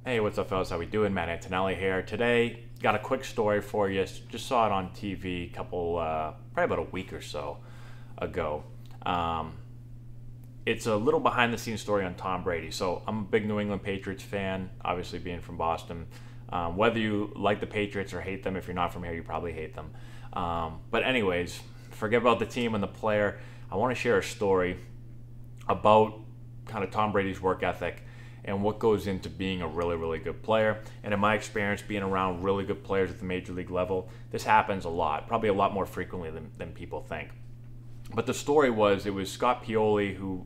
Hey, what's up, fellas? How we doing? Matt Antonelli here. Today, got a quick story for you. Just saw it on TV probably about a week or so ago. It's a little behind-the-scenes story on Tom Brady. So I'm a big New England Patriots fan, obviously being from Boston. Whether you like the Patriots or hate them, if you're not from here, you probably hate them. But anyways, forget about the team and the player. I want to share a story about kind of Tom Brady's work ethic and what goes into being a really, really good player. And in my experience, being around really good players at the major league level, this happens a lot, probably a lot more frequently than people think. But the story was, it was Scott Pioli, who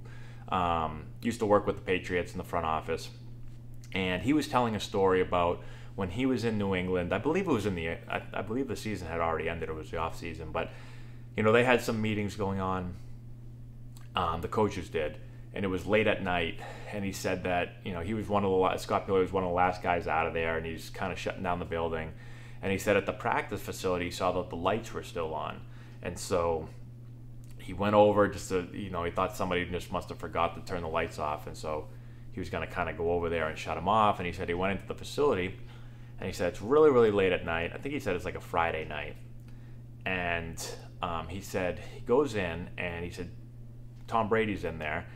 used to work with the Patriots in the front office, and he was telling a story about when he was in New England. I believe it was I believe the season had already ended. It was the off season, but they had some meetings going on. The coaches did, and it was late at night. And he said that he was Scott Pioli was one of the last guys out of there, and he's kind of shutting down the building. And he said at the practice facility, he saw that the lights were still on, and so he went over just to he thought somebody just must have forgot to turn the lights off, and so he was going to kind of go over there and shut them off. And he said he went into the facility, and he said it's really, really late at night. I think he said it's like a Friday night, and he said he goes in, and he said Tom Brady's in there,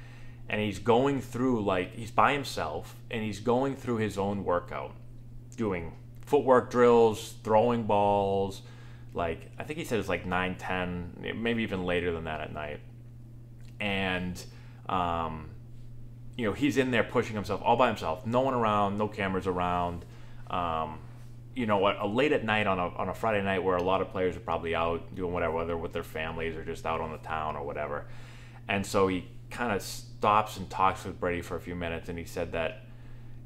and he's going through, he's by himself, and he's going through his own workout, doing footwork drills, throwing balls. I think he said it's like 9, 10, maybe even later than that at night. And he's in there pushing himself all by himself, no one around, no cameras around. A late at night on a Friday night where a lot of players are probably out doing whatever, whether with their families or just out on the town or whatever. And so he kind of stops and talks with Brady for a few minutes, and he said that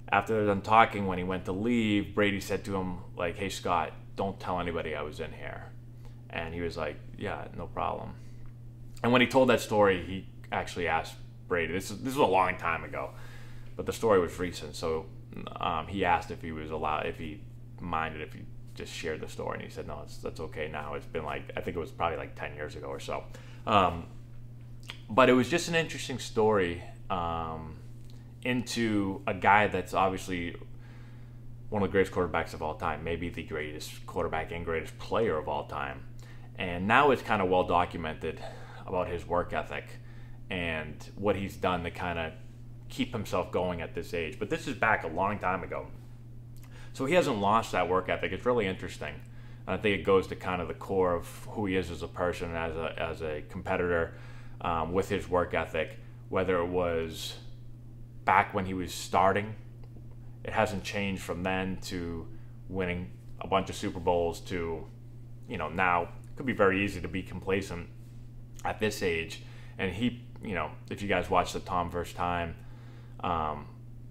after they're done talking, when he went to leave, Brady said to him, hey, Scott, don't tell anybody I was in here. And he was like, yeah, no problem. And when he told that story, he actually asked Brady, this was a long time ago, but the story was recent, so he asked if he was allowed, if he minded if he just shared the story, and he said, no, that's okay now. It's been I think it was probably 10 years ago or so. But it was just an interesting story into a guy that's obviously one of the greatest quarterbacks of all time, maybe the greatest quarterback and greatest player of all time. And now it's kind of well documented about his work ethic and what he's done to kind of keep himself going at this age. But this is back a long time ago. So he hasn't lost that work ethic. It's really interesting. And I think it goes to kind of the core of who he is as a person, as a competitor, with his work ethic, whether it was back when he was starting. It hasn't changed from then to winning a bunch of Super Bowls to, now it could be very easy to be complacent at this age. And he, if you guys watch the Tom vs. Time,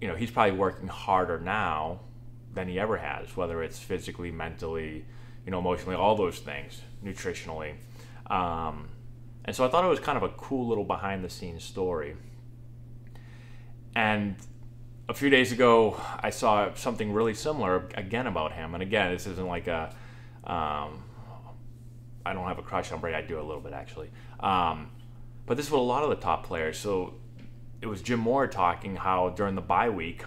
he's probably working harder now than he ever has, whether it's physically, mentally, emotionally, all those things, nutritionally. And so I thought it was kind of a cool little behind-the-scenes story. And a few days ago, I saw something really similar again about him. And again, this isn't I don't have a crush on Brady. I do a little bit, actually. But this is what a lot of the top players. So it was Jim Moore talking how during the bye week,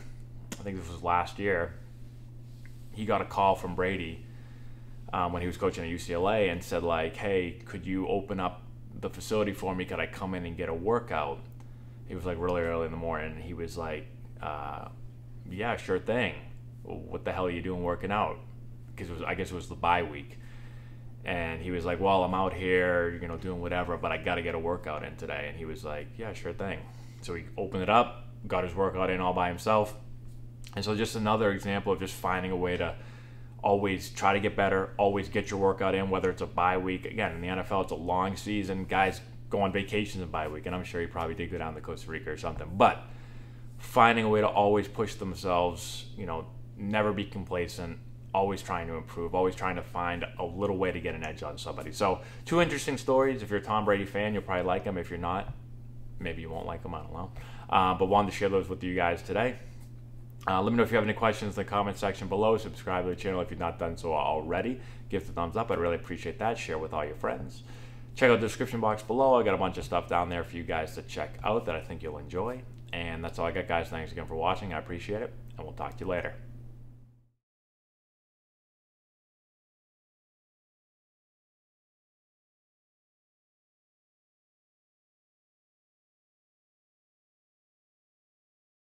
I think this was last year, he got a call from Brady when he was coaching at UCLA and said, hey, could you open up the facility for me? Could I come in and get a workout? He was really early in the morning. He was like, yeah, sure thing. What the hell are you doing working out? Because I guess it was the bye week. And he was like, well, I'm out here, doing whatever, but I got to get a workout in today. And he was like, yeah, sure thing. So he opened it up, got his workout in all by himself. And so just another example of just finding a way to always try to get better, always get your workout in, whether it's a bye week. Again, in the NFL, it's a long season. Guys go on vacations in bye week, and I'm sure he probably did go down to Costa Rica or something. But finding a way to always push themselves, never be complacent, always trying to improve, always trying to find a little way to get an edge on somebody. So 2 interesting stories. If you're a Tom Brady fan, you'll probably like them. If you're not, maybe you won't like them. I don't know. But wanted to share those with you guys today. Let me know if you have any questions in the comment section below. Subscribe to the channel if you've not done so already. Give it a thumbs up. I'd really appreciate that. Share with all your friends. Check out the description box below. I got a bunch of stuff down there for you guys to check out that I think you'll enjoy. And that's all I got, guys. Thanks again for watching. I appreciate it, and we'll talk to you later.